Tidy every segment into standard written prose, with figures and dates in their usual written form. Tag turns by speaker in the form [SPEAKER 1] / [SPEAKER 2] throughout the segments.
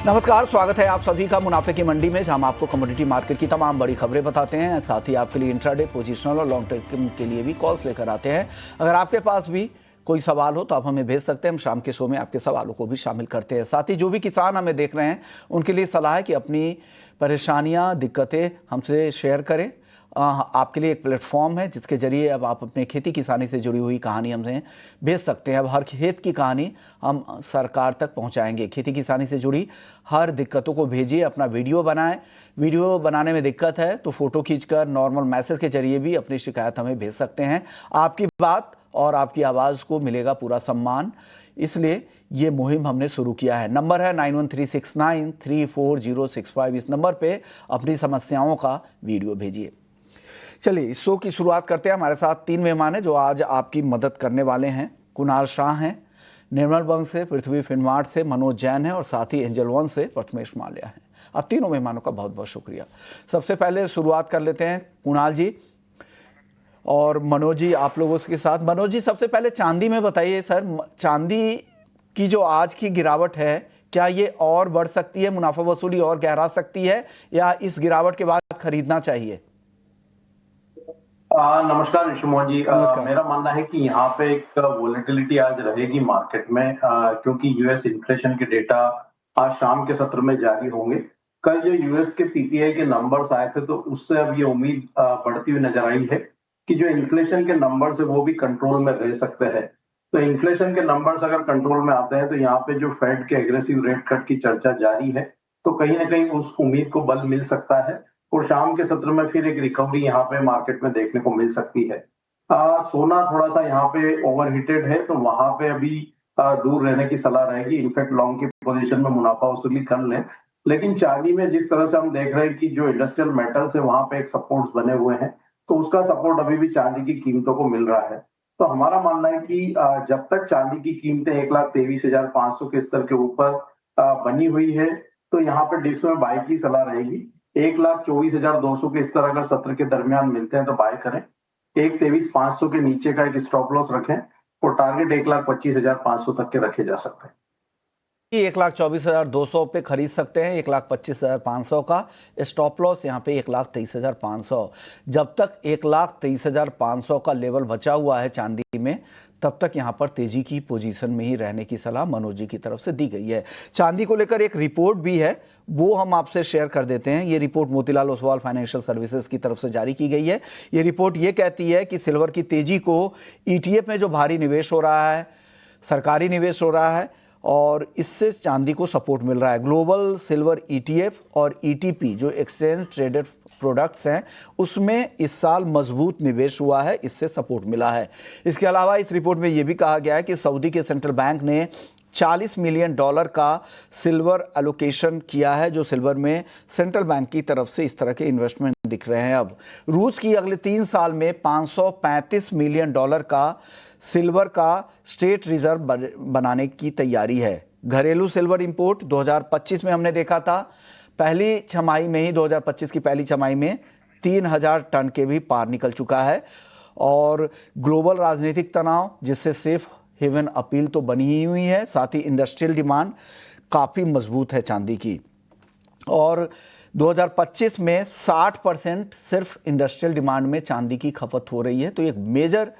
[SPEAKER 1] नमस्कार, स्वागत है आप सभी का मुनाफे की मंडी में, जहां हम आपको कमोडिटी मार्केट की तमाम बड़ी खबरें बताते हैं। साथ ही आपके लिए इंट्राडे, पोजिशनल और लॉन्ग टर्म के लिए भी कॉल्स लेकर आते हैं। अगर आपके पास भी कोई सवाल हो तो आप हमें भेज सकते हैं, हम शाम के शो में आपके सवालों को भी शामिल करते हैं। साथ ही जो भी किसान हमें देख रहे हैं उनके लिए सलाह है कि अपनी परेशानियां, दिक्कतें हमसे शेयर करें। आपके लिए एक प्लेटफॉर्म है जिसके जरिए अब आप अपने खेती किसानी से जुड़ी हुई कहानी हमसे भेज सकते हैं। अब हर खेत की कहानी हम सरकार तक पहुंचाएंगे। खेती किसानी से जुड़ी हर दिक्कतों को भेजिए, अपना वीडियो बनाएं। वीडियो बनाने में दिक्कत है तो फोटो खींचकर नॉर्मल मैसेज के जरिए भी अपनी शिकायत हमें भेज सकते हैं। आपकी बात और आपकी आवाज़ को मिलेगा पूरा सम्मान, इसलिए ये मुहिम हमने शुरू किया है। नंबर है 9136934065। इस नंबर पे अपनी समस्याओं का वीडियो भेजिए। चलिए इस शो की शुरुआत करते हैं। हमारे साथ 3 मेहमान हैं जो आज आपकी मदद करने वाले हैं। कुणाल शाह हैं, निर्मल बंग से, पृथ्वी फिनमार्ट से मनोज जैन है और साथ ही एंजल वन से प्रथमेश माल्या है। अब तीनों मेहमानों का बहुत बहुत शुक्रिया। सबसे पहले शुरुआत कर लेते हैं कुणाल जी और मनोज जी, आप लोगों के साथ। मनोज जी, सबसे पहले चांदी में बताइए सर, चांदी की जो आज की गिरावट है, क्या ये और बढ़ सकती है, मुनाफा वसूली और गहरा सकती है, या इस गिरावट के बाद खरीदना चाहिए?
[SPEAKER 2] नमस्कार ऋषिमोहन जी।
[SPEAKER 1] नमस्कार।
[SPEAKER 2] मेरा मानना है कि यहाँ पे एक वोलेटिलिटी आज रहेगी मार्केट में, क्योंकि यूएस इन्फ्लेशन के डेटा आज शाम के सत्र में जारी होंगे। कल जो यूएस के पीपीआई के नंबर्स आए थे तो उससे अब ये उम्मीद बढ़ती हुई नजर आई है कि जो इन्फ्लेशन के नंबर्स है वो भी कंट्रोल में रह सकते हैं। तो इन्फ्लेशन के नंबर्स अगर कंट्रोल में आते हैं तो यहाँ पे जो फेड के एग्रेसिव रेट कट की चर्चा जारी है, तो कहीं ना कहीं उस उम्मीद को बल मिल सकता है और शाम के सत्र में फिर एक रिकवरी यहाँ पे मार्केट में देखने को मिल सकती है। सोना थोड़ा सा यहाँ पे ओवरहीटेड है, तो वहां पे अभी दूर रहने की सलाह रहेगी। इनफैक्ट लॉन्ग की पोजीशन में मुनाफा वसूली कर लें। लेकिन चांदी में जिस तरह से हम देख रहे हैं कि जो इंडस्ट्रियल मेटल्स है वहां पे एक सपोर्ट्स बने हुए हैं, तो उसका सपोर्ट अभी भी चांदी की कीमतों को मिल रहा है। तो हमारा मानना है कि जब तक चांदी की कीमतें 1,23,500 के स्तर के ऊपर बनी हुई है, तो यहाँ पे डिप्स में बाय की सलाह रहेगी। 1,24,200 के स्तर अगर सत्र के दरमियान मिलते हैं तो बाय करें। 1,23,500 के नीचे का एक स्टॉप लॉस रखें और टारगेट 1,25,500 तक के रखे जा सकते हैं।
[SPEAKER 1] 1,24,200 पे खरीद सकते हैं, 1,25,500 का स्टॉप लॉस यहाँ पे 1,23,500। जब तक 1,23,500 का लेवल बचा हुआ है चांदी में, तब तक यहाँ पर तेजी की पोजीशन में ही रहने की सलाह मनोज जी की तरफ से दी गई है। चांदी को लेकर एक रिपोर्ट भी है, वो हम आपसे शेयर कर देते हैं। ये report Motilal Oswal financial services की तरफ से जारी की गई है। ये रिपोर्ट ये कहती है कि सिल्वर की तेजी को ETF में जो भारी निवेश हो रहा है, सरकारी निवेश हो रहा है, और इससे चांदी को सपोर्ट मिल रहा है। ग्लोबल सिल्वर ETF और ETP जो एक्सचेंज ट्रेडेड प्रोडक्ट्स हैं, उसमें इस साल मजबूत निवेश हुआ है, इससे सपोर्ट मिला है। इसके अलावा इस रिपोर्ट में यह भी कहा गया है कि सऊदी के सेंट्रल बैंक ने $40 मिलियन का सिल्वर एलोकेशन किया है, जो सिल्वर में सेंट्रल बैंक की तरफ से इस तरह के इन्वेस्टमेंट दिख रहे हैं। अब रूस की अगले 3 साल में $535 मिलियन का सिल्वर का स्टेट रिजर्व बनाने की तैयारी है। घरेलू सिल्वर इंपोर्ट 2025 में हमने देखा था, पहली छमाही में ही 2025 की पहली छमाही में 3,000 टन के भी पार निकल चुका है। और ग्लोबल राजनीतिक तनाव, जिससे सेफ हेवन अपील तो बनी ही हुई है, साथ ही इंडस्ट्रियल डिमांड काफ़ी मजबूत है चांदी की। और 2025 में 60% सिर्फ इंडस्ट्रियल डिमांड में चांदी की खपत हो रही है, तो एक मेजर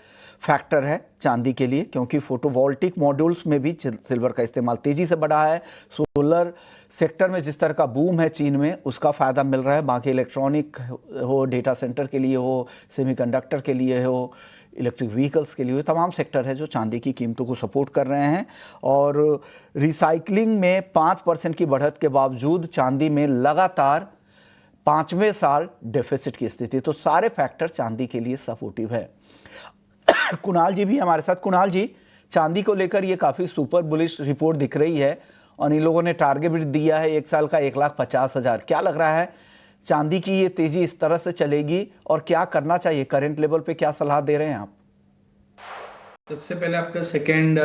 [SPEAKER 1] फैक्टर है चांदी के लिए, क्योंकि फोटोवोल्टिक मॉड्यूल्स में भी सिल्वर का इस्तेमाल तेजी से बढ़ा है। सोलर सेक्टर में जिस तरह का बूम है चीन में, उसका फ़ायदा मिल रहा है। बाकी इलेक्ट्रॉनिक हो, डेटा सेंटर के लिए हो, सेमीकंडक्टर के लिए हो, इलेक्ट्रिक व्हीकल्स के लिए, तमाम सेक्टर है जो चांदी की कीमतों को सपोर्ट कर रहे हैं। और रिसाइकलिंग में 5% की बढ़त के बावजूद चांदी में लगातार 5वें साल डेफिसिट की स्थिति, तो सारे फैक्टर चांदी के लिए सपोर्टिव है। कुणाल जी भी हमारे साथ। कुणाल जी, चांदी को लेकर ये काफ़ी सुपर बुलिश रिपोर्ट दिख रही है और इन लोगों ने टारगेट भी दिया है 1 साल का 1,50,000। क्या लग रहा है, चांदी की ये तेजी इस तरह से चलेगी और क्या करना चाहिए? करंट लेवल पे क्या सलाह दे रहे हैं आप?
[SPEAKER 3] सबसे पहले आपका सेकंड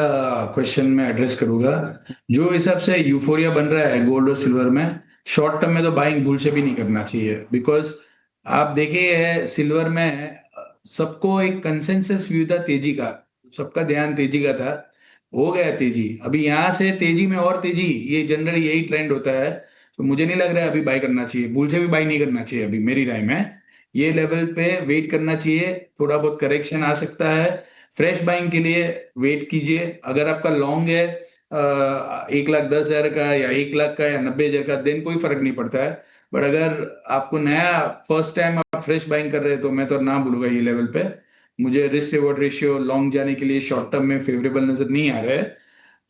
[SPEAKER 3] क्वेश्चन में एड्रेस करूंगा। जो हिसाब से यूफोरिया बन रहा है गोल्ड और सिल्वर में, शॉर्ट टर्म में तो बाइंग भूल से भी नहीं करना चाहिए। बिकॉज आप देखिए सिल्वर में सबको एक कंसेंसस व्यू था तेजी का, सबका ध्यान तेजी का था। हो गया तेजी, अभी यहाँ से तेजी में और तेजी, ये जनरली यही ट्रेंड होता है। तो मुझे नहीं लग रहा है अभी बाय करना चाहिए, बुल से भी बाय नहीं करना चाहिए अभी, मेरी राय में ये लेवल पे वेट करना चाहिए, थोड़ा बहुत करेक्शन आ सकता है। फ्रेश बाइंग के लिए वेट कीजिए। अगर आपका लॉन्ग है 1,10,000 का या 1 लाख का या 90,000 का, देन कोई फर्क नहीं पड़ता है। बट अगर आपको नया फर्स्ट टाइम आप फ्रेश बाइंग कर रहे हैं तो मैं तो ना बोलूंगा ये लेवल पे। मुझे रिस्क रिवॉर्ड रेशियो लॉन्ग जाने के लिए शॉर्ट टर्म में फेवरेबल नजर नहीं आ रहा है।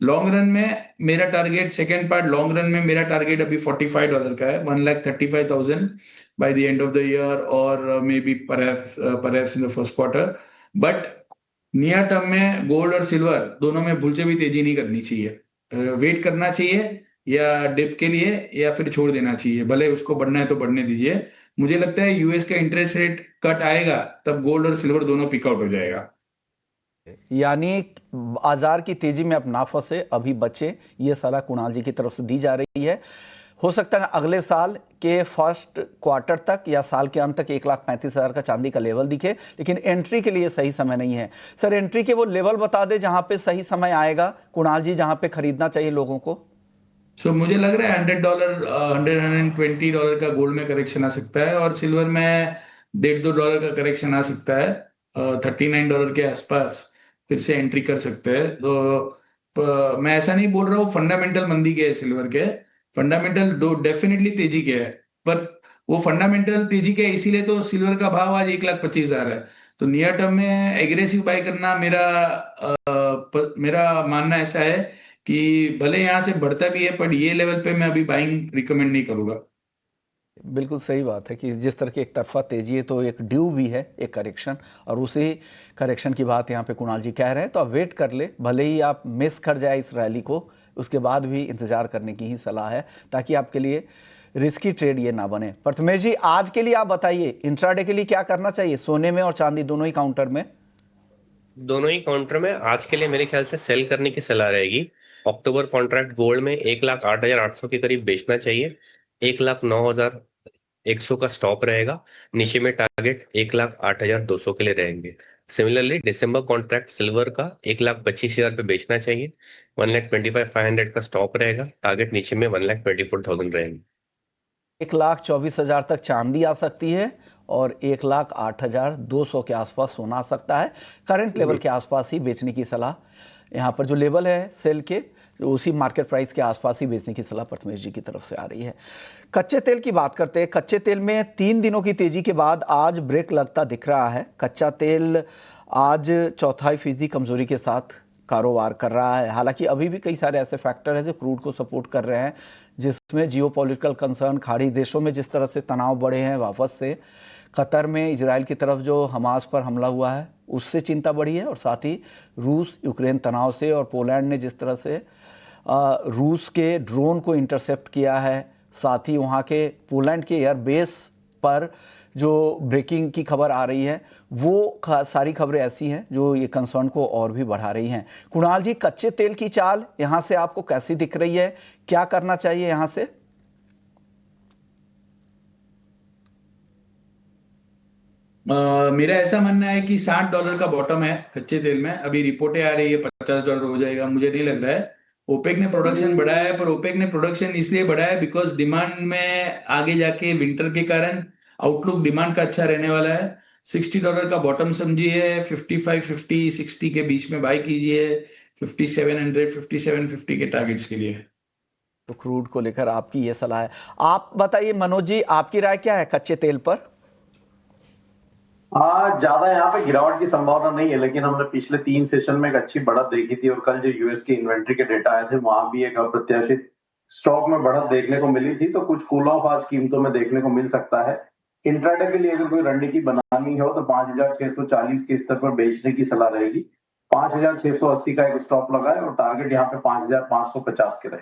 [SPEAKER 3] लॉन्ग रन में मेरा target, second part, long run में मेरा टारगेट अभी $45 का है, 1,35,000 by the end of the year, और maybe perhaps in the first quarter. But near term में गोल्ड और सिल्वर दोनों में भूल से भी तेजी नहीं करनी चाहिए। वेट करना चाहिए या डिप के लिए, या फिर छोड़ देना चाहिए, भले उसको बढ़ना है तो बढ़ने दीजिए। मुझे लगता है यूएस का इंटरेस्ट रेट कट आएगा तब गोल्ड और सिल्वर दोनों पिकआउट हो जाएगा।
[SPEAKER 1] यानी बाजार की तेजी में अब ना फंसे, अभी बचे, ये सलाह कुणाल जी की तरफ से दी जा रही है। हो सकता है अगले साल के फर्स्ट क्वार्टर तक या साल के अंत तक 1,35,000 का चांदी का लेवल दिखे, लेकिन एंट्री के लिए सही समय नहीं है। सर, एंट्री के वो लेवल बता दे जहां पे सही समय आएगा कुणाल जी, जहां पे खरीदना चाहिए लोगों को।
[SPEAKER 3] मुझे लग रहा है $100, $120 का गोल्ड में करेक्शन आ सकता है, और सिल्वर में $1.5-2 का करेक्शन आ सकता है। $39 के आसपास फिर से एंट्री कर सकते हैं। तो मैं ऐसा नहीं बोल रहा हूँ फंडामेंटल मंदी के है सिल्वर के, फंडामेंटल दो डेफिनेटली तेजी के है। पर वो फंडामेंटल तेजी के है इसीलिए तो सिल्वर का भाव आज 1,25,000 है। तो नियर टर्म में एग्रेसिव बाय करना मेरा मानना ऐसा है कि भले यहाँ से बढ़ता भी है, पर ये लेवल पे मैं अभी बाइंग रिकमेंड नहीं करूंगा।
[SPEAKER 1] बिल्कुल सही बात है कि जिस तरह की एक तरफा तेजी है तो एक ड्यू भी है, एक करेक्शन, और उसी करेक्शन की बात यहाँ पे कुणाल जी कह रहे हैं। तो आप वेट कर ले, भले ही आप मिस कर जाए इस रैली को, उसके बाद भी इंतजार करने की ही सलाह है, ताकि आपके लिए रिस्की ट्रेड ये ना बने। प्रथमेश जी, आज के लिए आप बताइए, इंट्राडे के लिए क्या करना चाहिए, सोने में और चांदी दोनों ही काउंटर में?
[SPEAKER 4] दोनों ही काउंटर में आज के लिए मेरे ख्याल से सेल करने की सलाह रहेगी। अक्टूबर कॉन्ट्रैक्ट गोल्ड में 1,08,800 के करीब बेचना चाहिए। 1,09,100 का स्टॉप रहेगा। नीचे में टारगेट 1,08,200 के लिए रहेंगे। सिमिलरली दिसंबर कॉन्ट्रैक्ट सिल्वर का 1,25,000 पे बेचना चाहिए। 1,25,500 का स्टॉप रहेगा। टारगेट नीचे में 1,24,000 रहेंगे।
[SPEAKER 1] 1,24,000 तक चांदी आ सकती है और 1,08,200 के आसपास सोना आ सकता है। करंट लेवल के आसपास ही बेचने की सलाह, यहाँ पर जो लेवल है सेल के, उसी मार्केट प्राइस के आसपास ही बेचने की सलाह प्रथमेश जी की तरफ से आ रही है। कच्चे तेल की बात करते हैं। कच्चे तेल में 3 दिनों की तेजी के बाद आज ब्रेक लगता दिख रहा है। कच्चा तेल आज 0.25% कमजोरी के साथ कारोबार कर रहा है। हालांकि अभी भी कई सारे ऐसे फैक्टर हैं जो क्रूड को सपोर्ट कर रहे हैं, जिसमें जियोपॉलिटिकल कंसर्न, खाड़ी देशों में जिस तरह से तनाव बढ़े हैं वापस से, कतर में इजराइल की तरफ जो हमास पर हमला हुआ है उससे चिंता बढ़ी है, और साथ ही रूस यूक्रेन तनाव से, और पोलैंड ने जिस तरह से रूस के ड्रोन को इंटरसेप्ट किया है, साथ ही वहाँ के पोलैंड के एयरबेस पर जो ब्रेकिंग की खबर आ रही है, वो सारी खबरें ऐसी हैं जो ये कंसर्न को और भी बढ़ा रही हैं। कुणाल जी, कच्चे तेल की चाल यहाँ से आपको कैसी दिख रही है, क्या करना चाहिए यहाँ से?
[SPEAKER 3] मेरा ऐसा मानना है कि $60 का बॉटम है कच्चे तेल में। अभी रिपोर्टें आ रही है $50 हो जाएगा, मुझे नहीं लग रहा है। ओपेक ने प्रोडक्शन बढ़ाया है, पर ओपेक ने प्रोडक्शन इसलिए बढ़ाया है बिकॉज डिमांड में आगे जाके विंटर के कारण आउटलुक डिमांड का अच्छा रहने वाला है। $60 का बॉटम समझिए, 55, 50, 60 के बीच में बाय कीजिए, 5700, 5750 के टारगेट्स के लिए।
[SPEAKER 1] तो क्रूड को लेकर आपकी ये सलाह है। आप बताइए मनोज जी, आपकी राय क्या है कच्चे तेल पर?
[SPEAKER 2] ज्यादा यहाँ पे गिरावट की संभावना नहीं है, लेकिन हमने पिछले 3 सेशन में एक अच्छी बढ़त देखी थी, और कल जो यूएस की इन्वेंट्री के डेटा आए थे वहां भी एक अप्रत्याशित स्टॉक में बढ़त देखने को मिली थी। तो कुछ कूल ऑफ आज कीमतों में देखने को मिल सकता है। इंट्राडे के लिए अगर कोई रणनीति बनानी हो तो 5,640 के स्तर पर बेचने की सलाह रहेगी। 5,680 का एक स्टॉप लगाए और टारगेट यहाँ पे 5,550 के रहे।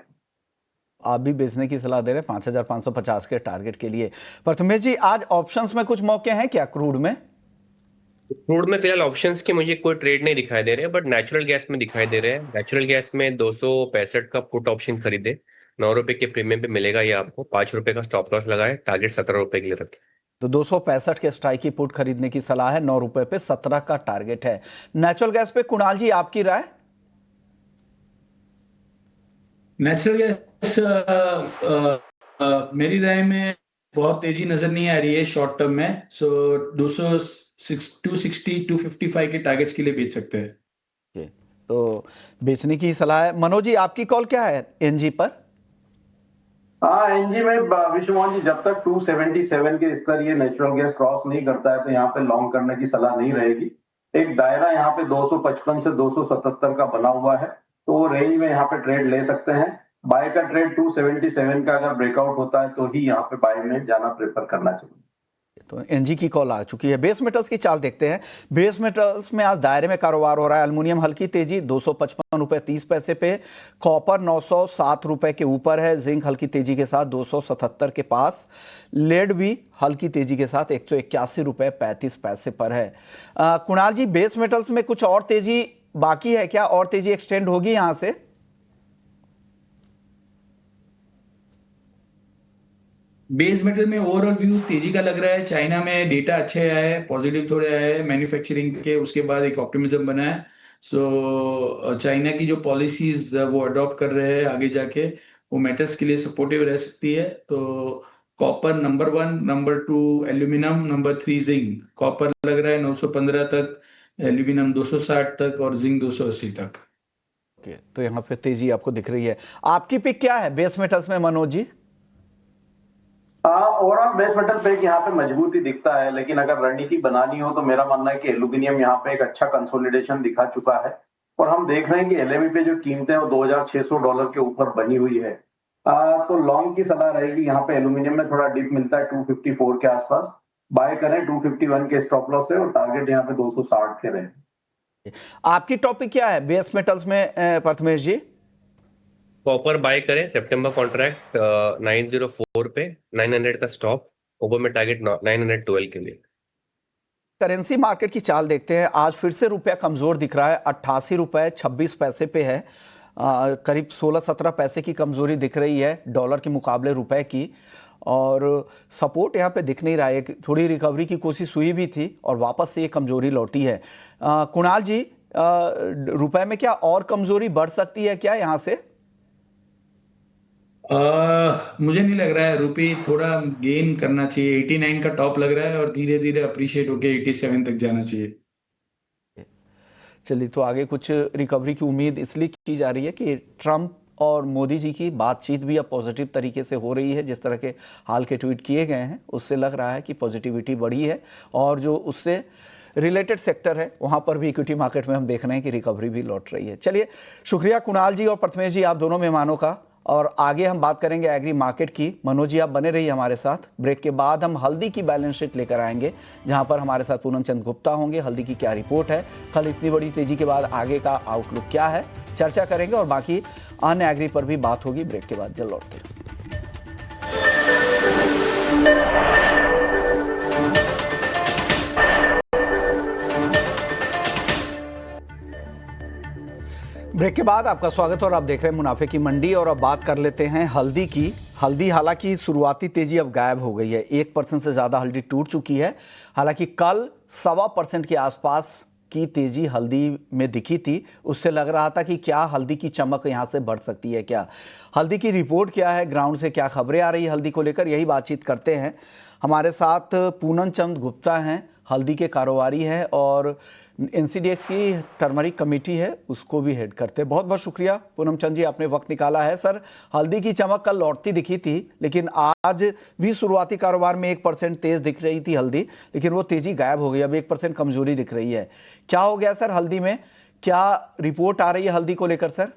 [SPEAKER 1] आप भी बेचने की सलाह दे रहे हैं 5,550 के टारगेट के लिए। प्रथमेश जी, आज ऑप्शंस में कुछ मौके हैं क्या क्रूड में?
[SPEAKER 4] क्रूड में फिलहाल ऑप्शंस के मुझे कोई ट्रेड नहीं दिखाई दे रहे हैं, बट नेचुरल गैस में दिखाई दे रहे हैं। नेचुरल गैस में 265 का पुट ऑप्शन खरीदे, ₹9 के प्रीमियम पे मिलेगा ये आपको। ₹5 का स्टॉप लॉस लगाए, टारगेट ₹17 के लिए रखें।
[SPEAKER 1] तो 265 के स्ट्राइक की पुट खरीदने की सलाह है, ₹9 पे 17 का टारगेट है। नेचुरल गैस पे कुणाल जी, आपकी राय?
[SPEAKER 3] नेचुरल गैस मेरी राय में बहुत तेजी नजर नहीं आ रही है शॉर्ट टर्म में। सो 260 255 के टारगेट्स के लिए बेच सकते हैं।
[SPEAKER 1] ओके, तो बेचने की सलाह है। मनोज जी, आपकी कॉल क्या है एनजी पर?
[SPEAKER 2] हाँ, एनजी में विश्वमोहन जी, जब तक 277 के स्तर ये नेचुरल गैस क्रॉस नहीं करता है तो यहाँ पे लॉन्ग करने की सलाह नहीं रहेगी। एक दायरा यहाँ पे 255 से 277 का बना हुआ है, तो वो रेंज में यहाँ पे ट्रेड ले सकते हैं। बाय का ट्रेड 277 का अगर ब्रेकआउट होता है तो ही यहाँ पे बाय में जाना प्रेफर करना चाहिए।
[SPEAKER 1] तो एनजी की कॉल आ चुकी है। बेस मेटल्स की चाल देखते हैं। बेस मेटल्स में आज दायरे में कारोबार हो रहा है। एल्युमिनियम हल्की तेजी 255 रुपए 30 पैसे पे, कॉपर 907 रुपए के ऊपर है, जिंक हल्की तेजी के साथ 277 के पास, लेड भी हल्की तेजी के साथ 181 रुपए 35 पैसे पर है। कुणाल जी, बेस मेटल्स में कुछ और तेजी बाकी है क्या? और तेजी एक्सटेंड होगी यहां से?
[SPEAKER 3] बेस मेटल में ओवरऑल व्यू तेजी का लग रहा है। चाइना में डेटा अच्छे आए हैं, पॉजिटिव थोड़े आए हैं मैन्युफैक्चरिंग के, उसके बाद एक ऑप्टिमिज्म बना है। सो चाइना की जो पॉलिसीज वो अडॉप्ट कर रहे हैं आगे जाके, वो मेटल्स के लिए सपोर्टिव रह सकती है। तो copper number 1, number 2 aluminium, number 3 zinc. Copper लग रहा है 915 तक, एल्यूमिनियम 260 तक और जिंक 280 तक।
[SPEAKER 1] ओके, तो यहाँ पे तेजी आपको दिख रही है। आपकी पिक क्या है बेस मेटल्स में Manoj ji?
[SPEAKER 2] Overall base metal पे यहाँ पे मजबूती दिखता है, लेकिन अगर रणनीति बनानी हो तो मेरा मानना है कि एल्यूमिनियम यहाँ पे एक अच्छा कंसोलिडेशन दिखा चुका है और हम देख रहे हैं कि एलएमई पे जो कीमतें हैं वो $2,600 के ऊपर बनी हुई है। तो लॉन्ग की सलाह रहेगी। यहाँ पे एल्यूमिनियम में थोड़ा डिप मिलता है 254 के आसपास, बाय करें 251 के स्टॉप लॉस से, और टारगेट यहाँ पे 260 के रहे।
[SPEAKER 1] आपकी टॉपिक क्या है बेस मेटल्स में प्रथमेश जी?
[SPEAKER 4] कॉपर बाय करें, सितंबर कॉन्ट्रैक्ट 904 पे, 900 का स्टॉप, ऊपर में टारगेट 912 के लिए।
[SPEAKER 1] करेंसी मार्केट की चाल देखते हैं। आज फिर से रुपया कमजोर दिख रहा है, 88 रुपए 26 पैसे पे है। करीब 16-17 पैसे की कमजोरी दिख रही है डॉलर के मुकाबले रुपए की, और सपोर्ट यहाँ पे दिख नहीं रहा है। थोड़ी रिकवरी की कोशिश हुई भी थी और वापस से ये कमजोरी लौटी है। कुणाल जी, रुपए में क्या और कमजोरी बढ़ सकती है क्या यहाँ से?
[SPEAKER 3] मुझे नहीं लग रहा है। रुपी थोड़ा गेन करना चाहिए। 89 का टॉप लग रहा है और धीरे धीरे अप्रिशिएट होके 87 तक जाना चाहिए।
[SPEAKER 1] चलिए, तो आगे कुछ रिकवरी की उम्मीद इसलिए की जा रही है कि ट्रंप और मोदी जी की बातचीत भी अब पॉजिटिव तरीके से हो रही है। जिस तरह के हाल के ट्वीट किए गए हैं उससे लग रहा है कि पॉजिटिविटी बढ़ी है, और जो उससे रिलेटेड सेक्टर है वहाँ पर भी इक्विटी मार्केट में हम देख रहे हैं कि रिकवरी भी लौट रही है। चलिए, शुक्रिया कुणाल जी और प्रथमेश जी, आप दोनों मेहमानों का। और आगे हम बात करेंगे एग्री मार्केट की। मनोज जी, आप बने रहिए हमारे साथ। ब्रेक के बाद हम हल्दी की बैलेंस शीट लेकर आएंगे, जहां पर हमारे साथ पूनम चंद गुप्ता होंगे। हल्दी की क्या रिपोर्ट है, कल इतनी बड़ी तेजी के बाद आगे का आउटलुक क्या है, चर्चा करेंगे, और बाकी अन्य एग्री पर भी बात होगी। ब्रेक के बाद जल्द लौटते हैं। ब्रेक के बाद आपका स्वागत है और आप देख रहे हैं मुनाफे की मंडी। और अब बात कर लेते हैं हल्दी की। हल्दी हालांकि शुरुआती तेजी अब गायब हो गई है। 1% से ज्यादा हल्दी टूट चुकी है। हालांकि कल 1.25% के आसपास की तेजी हल्दी में दिखी थी। उससे लग रहा था कि क्या हल्दी की चमक यहां से बढ़ सकती है क्या। हल्दी की रिपोर्ट क्या है, ग्राउंड से क्या खबरें आ रही है हल्दी को लेकर, यही बातचीत करते हैं। हमारे साथ पूनम चंद गुप्ता हैं, हल्दी के कारोबारी हैं, और एनसीडीएक्स की टर्मरिक कमेटी है उसको भी हेड करते हैं। बहुत बहुत शुक्रिया पूनम चंद जी, आपने वक्त निकाला है। सर, हल्दी की चमक कल लौटती दिखी थी, लेकिन आज भी शुरुआती कारोबार में 1% तेज दिख रही थी हल्दी, लेकिन वो तेजी गायब हो गई। अब 1% कमजोरी दिख रही है। क्या हो गया सर हल्दी में? क्या रिपोर्ट आ रही है हल्दी को लेकर सर?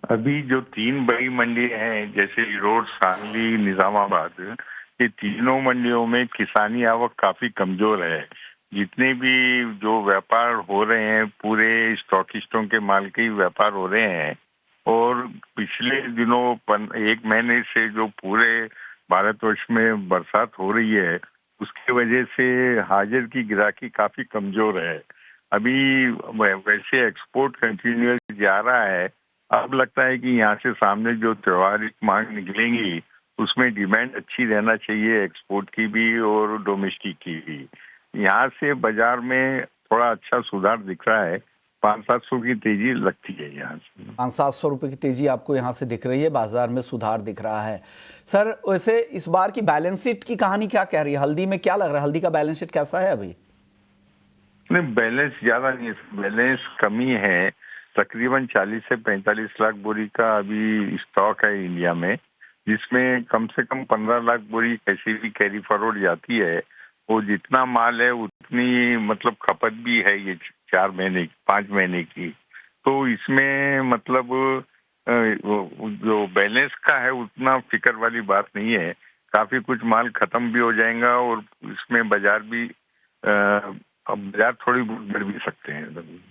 [SPEAKER 5] अभी जो 3 बड़ी मंडियां हैं, जैसे रोड, सांगली, निजामाबाद, ये तीनों मंडियों में किसानी आवक काफी कमजोर है। जितने भी जो व्यापार हो रहे हैं, पूरे स्टॉकिस्टों के माल के ही व्यापार हो रहे हैं। और पिछले दिनों 1 महीने से जो पूरे भारतवर्ष में बरसात हो रही है, उसकी वजह से हाजिर की ग्राहकी काफी कमजोर है। अभी वैसे एक्सपोर्ट कंटिन्यूअस जा रहा है। अब लगता है कि यहाँ से सामने जो त्योहारिक मांग निकलेंगी, उसमें डिमांड अच्छी रहना चाहिए, एक्सपोर्ट की भी और डोमेस्टिक की भी। यहाँ से बाजार में थोड़ा अच्छा सुधार दिख रहा है। 500-700 की तेजी लगती है यहाँ से।
[SPEAKER 1] 500-700 रुपए की तेजी आपको यहाँ से दिख रही है, बाजार में सुधार दिख रहा है। सर वैसे इस बार की बैलेंस शीट की कहानी क्या कह रही है? हल्दी में क्या लग रहा है, हल्दी का बैलेंस शीट कैसा है अभी?
[SPEAKER 5] नहीं, बैलेंस ज्यादा नहीं है, बैलेंस कमी है। तकरीबन 40 से 45 लाख बोरी का अभी स्टॉक है इंडिया में, जिसमें कम से कम 15 लाख बोरी कैसे भी कैरी फॉरवर्ड जाती है। वो जितना माल है उतनी मतलब खपत भी है ये 4 महीने 5 महीने की। तो इसमें मतलब जो बैलेंस का है उतना फिक्र वाली बात नहीं है। काफी कुछ माल खत्म भी हो जाएगा और इसमें बाजार भी अब बाजार थोड़ी बढ़ भी सकते हैं।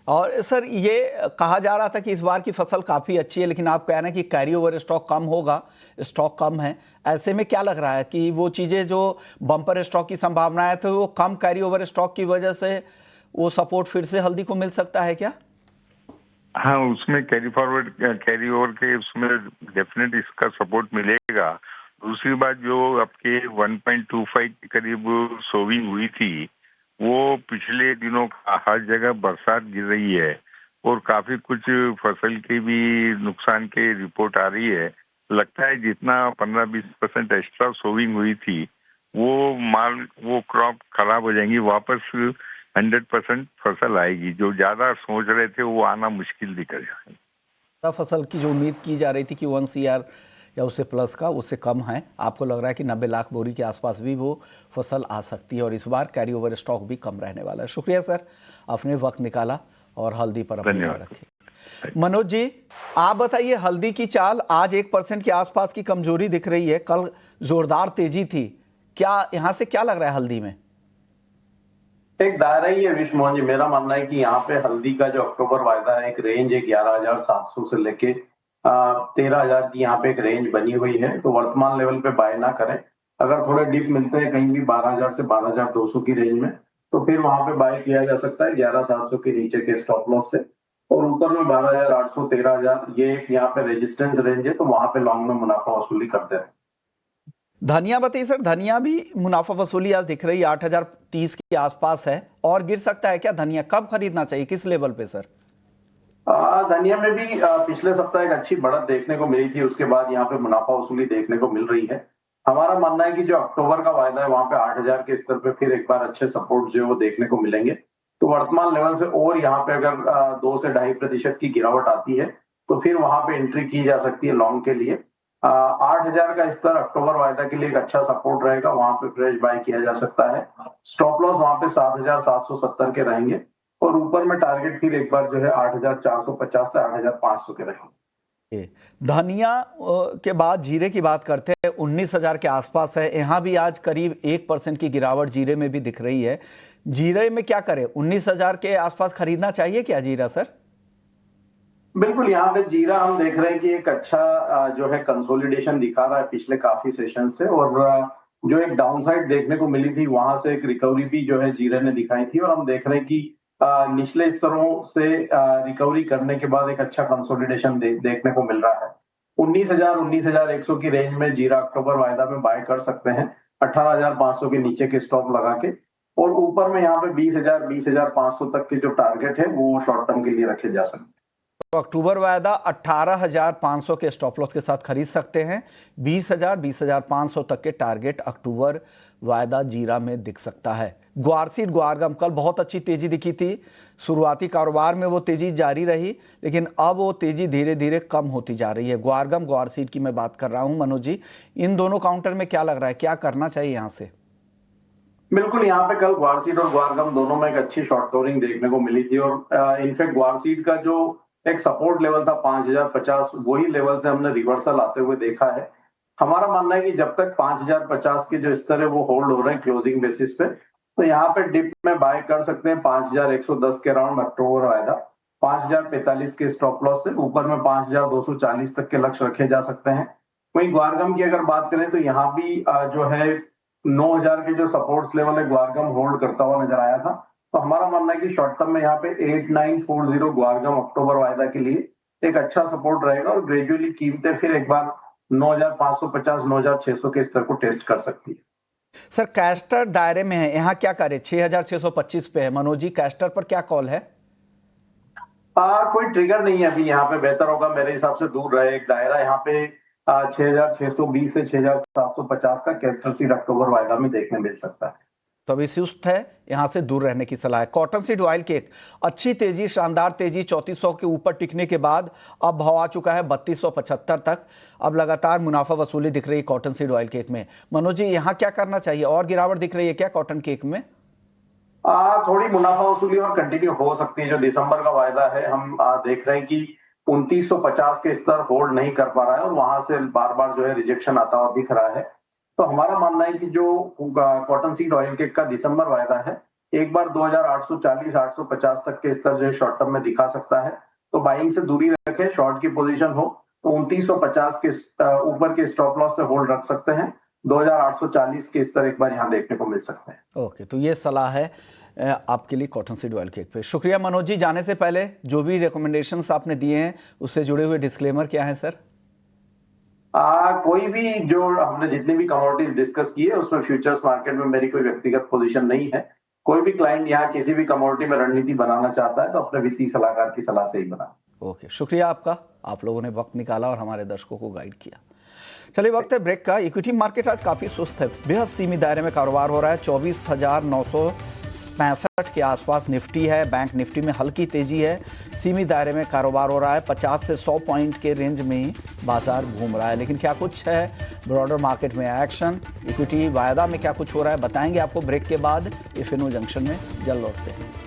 [SPEAKER 1] और सर ये कहा जा रहा था कि इस बार की फसल काफ़ी अच्छी है, लेकिन आप कह रहे हैं कि कैरी ओवर स्टॉक कम होगा, स्टॉक कम है। ऐसे में क्या लग रहा है कि वो चीज़ें जो बम्पर स्टॉक की संभावना है तो वो कम कैरी ओवर स्टॉक की वजह से वो सपोर्ट फिर से हल्दी को मिल सकता है क्या?
[SPEAKER 5] हाँ, उसमें कैरी ओवर के उसमें डेफिनेट इसका सपोर्ट मिलेगा। दूसरी बात, जो आपके 1.25 के करीब सोविंग हुई थी, वो पिछले दिनों हर जगह बरसात गिर रही है और काफी कुछ फसल की भी नुकसान की रिपोर्ट आ रही है। लगता है जितना 15-20% एक्स्ट्रा सोविंग हुई थी वो क्रॉप खराब हो जाएंगी, वापस 100% फसल आएगी। जो ज्यादा सोच रहे थे वो आना मुश्किल दिख रहा है।
[SPEAKER 1] फसल की जो उम्मीद की जा रही थी कि 1 CR या उससे प्लस का, उससे कम है। आपको लग रहा है कि 90 लाख बोरी के आसपास भी वो फसल आ सकती है और इस बार कैरी ओवर स्टॉक भी कम रहने वाला है। शुक्रिया सर, आपने वक्त निकाला और हल्दी पर अपनी नजर रखी। मनोज जी, आप बताइए, हल्दी की चाल आज 1% के आसपास की कमजोरी दिख रही है, कल जोरदार तेजी थी, क्या यहाँ से क्या लग रहा है हल्दी में?
[SPEAKER 2] एक दायरा ही है विश्व मोहन जी। मेरा मानना है कि यहाँ पे हल्दी का जो अक्टूबर वायदा है, एक रेंज है 11,700 से लेके 13,000 की यहाँ पे एक रेंज बनी हुई है। तो वर्तमान लेवल पे बाय ना करें। अगर थोड़े डिप मिलते हैं कहीं भी 12,000 से 12,200 की रेंज में, तो फिर वहां पे बाय किया जा सकता है 11,700 के नीचे के स्टॉप लॉस से। और ऊपर में 12,800 13,000 ये एक यहाँ पे रेजिस्टेंस रेंज है, तो वहां पे लॉन्ग में मुनाफा वसूली करते हैं।
[SPEAKER 1] धनिया बताइए सर, धनिया भी मुनाफा वसूली आज दिख रही है 8,030 के आसपास है, और गिर सकता है क्या धनिया? कब खरीदना चाहिए, किस लेवल पे सर?
[SPEAKER 2] धनिया में भी पिछले सप्ताह एक अच्छी बढ़त देखने को मिली थी, उसके बाद यहाँ पे मुनाफा वसूली देखने को मिल रही है। हमारा मानना है कि जो अक्टूबर का वायदा है वहां पे 8,000 के स्तर पे फिर एक बार अच्छे सपोर्ट जो है वो देखने को मिलेंगे। तो वर्तमान लेवल से और यहाँ पे अगर 2 से 2.5% की गिरावट आती है तो फिर वहां पे एंट्री की जा सकती है लॉन्ग के लिए। 8,000 का स्तर अक्टूबर वायदा के लिए एक अच्छा सपोर्ट रहेगा, वहां पे फ्रेश बाय किया जा सकता है। स्टॉप लॉस वहां पे 7,770 के रहेंगे और ऊपर में टारगेट फिर एक बार जो है 8,450 से 8,500 के रहेंगे।
[SPEAKER 1] धनिया के बाद जीरे की बात करते हैं, 19,000 के आसपास है, यहाँ भी आज करीब 1% की गिरावट जीरे में भी दिख रही है। जीरे में क्या करें, 19,000 के आसपास खरीदना चाहिए क्या जीरा सर?
[SPEAKER 2] बिल्कुल, यहाँ पे जीरा हम देख रहे हैं कि एक अच्छा जो है कंसोलिडेशन दिखा रहा है पिछले काफी सेशन से, और जो एक डाउनसाइड देखने को मिली थी वहां से एक रिकवरी भी जो है जीरे ने दिखाई थी, और हम देख रहे हैं कि निचले स्तरों से रिकवरी करने के बाद एक अच्छा कंसोलिडेशन देखने को मिल रहा है। 19,000 19,100 की रेंज में जीरा अक्टूबर वायदा में बाय कर सकते हैं 18,500 के नीचे के स्टॉप लगा के, और ऊपर में यहाँ पे 20,000 20,500 तक के जो टारगेट है वो शॉर्ट टर्म के लिए रखे जा सकते हैं।
[SPEAKER 1] तो अक्टूबर वायदा 18,500 के स्टॉप लॉस के साथ खरीद सकते हैं। 20,000 20,500 तक के टारगेट अक्टूबर वायदा जीरा में दिख सकता है। ग्वारसीड ग्वारगम कल बहुत अच्छी तेजी दिखी थी, शुरुआती कारोबार में वो तेजी जारी रही, लेकिन अब वो तेजी धीरे धीरे कम होती जा रही है। ग्वारगम ग्वारसीड की मैं बात कर रहा हूं। मनोज जी, इन दोनों काउंटर में क्या लग रहा है, क्या करना चाहिए यहां से?
[SPEAKER 2] बिल्कुल, यहाँ पे कल ग्वारसीड और ग्वारगम दोनों में एक अच्छी शॉर्ट कवरिंग देखने को मिली थी, और इनफैक्ट ग्वारसीड का जो एक सपोर्ट लेवल था 5,050, वही लेवल से हमने रिवर्सल आते हुए देखा है। हमारा मानना है कि जब तक 5,050 के जो स्तर है वो होल्ड हो रहे हैं क्लोजिंग बेसिस पे, तो यहाँ पे डिप में बाय कर सकते हैं 5,110 के राउंड अक्टूबर वायदा, 5,045 के स्टॉप लॉस से ऊपर में 5,240 तक के लक्ष्य रखे जा सकते हैं। वहीं ग्वारगम की अगर बात करें तो यहाँ भी जो है 9,000 के जो सपोर्ट्स लेवल है ग्वारगम होल्ड करता हुआ नजर आया था। तो हमारा मानना है कि शॉर्ट टर्म में यहाँ पे 8,940 ग्वारगम अक्टूबर वायदा के लिए एक अच्छा सपोर्ट रहेगा, और ग्रेजुअली कीमतें फिर एक बार 9,550 9,600 के स्तर को टेस्ट कर सकती है।
[SPEAKER 1] सर कैस्टर दायरे में है, यहाँ क्या करें? 6,625 पे है। मनोज जी, कैस्टर पर क्या कॉल है?
[SPEAKER 2] कोई ट्रिगर नहीं है अभी यहाँ पे। बेहतर होगा मेरे हिसाब से दूर रहे। एक दायरा यहाँ पे 6620 से 6750 का कैस्टर सीड अक्टूबर वायदा में देखने मिल सकता है।
[SPEAKER 1] तो अभी सुस्त है, यहां से दूर रहने की सलाह है। कॉटन सीड ऑयल केक अच्छी तेजी, शानदार तेजी 3400 के ऊपर टिकने के बाद अब भाव आ चुका है 3275 तक। अब लगातार मुनाफा वसूली दिख रही है कॉटन सीड ऑयल केक में। मनोज जी, यहां क्या करना चाहिए? और गिरावट दिख रही है क्या कॉटन केक में?
[SPEAKER 2] थोड़ी मुनाफा वसूली और कंटिन्यू हो सकती है। जो दिसंबर का वायदा है, हम देख रहे हैं कि 2950 के स्तर होल्ड नहीं कर पा रहा है और वहां से बार बार जो है रिजेक्शन आता हुआ दिख रहा है। तो हमारा मानना है कि जो कॉटन सीड ऑयल केक का दिसंबर वायदा है, एक बार 2840 850 तक के स्तर जो है शॉर्ट टर्म में दिखा सकता है। तो बाइंग से दूरी रखें। शॉर्ट की पोजीशन हो तो 2950 के ऊपर के स्टॉप लॉस से होल्ड रख सकते हैं। 2840 के स्तर एक बार यहाँ देखने को मिल सकते हैं।
[SPEAKER 1] ओके, तो ये सलाह है आपके लिए कॉटन सीड ऑयल केक पे। शुक्रिया मनोज जी। जाने से पहले जो भी रिकमेंडेशंस आपने दिए हैं उससे जुड़े हुए डिस्क्लेमर क्या है सर?
[SPEAKER 2] कोई भी जो हमने जितनी भी कमोडिटीज डिस्कस की है उसमें फ्यूचर्स मार्केट में मेरी कोई व्यक्तिगत पोजीशन नहीं है। कोई भी क्लाइंट यहाँ किसी भी कमोडिटी में रणनीति बनाना चाहता है तो अपने वित्तीय सलाहकार की सलाह से ही बना।
[SPEAKER 1] ओके, शुक्रिया आपका। आप लोगों ने वक्त निकाला और हमारे दर्शकों को गाइड किया। चलिए, वक्त है ब्रेक का। इक्विटी मार्केट आज काफी सुस्त है, बेहद सीमित दायरे में कारोबार हो रहा है। 24,965 के आसपास निफ्टी है। बैंक निफ्टी में हल्की तेजी है, सीमित दायरे में कारोबार हो रहा है। 50 से 100 पॉइंट के रेंज में ही बाजार घूम रहा है। लेकिन क्या कुछ है ब्रॉडर मार्केट में एक्शन, इक्विटी वायदा में क्या कुछ हो रहा है, बताएंगे आपको ब्रेक के बाद। इफिनो जंक्शन में जल्द लौटते हैं।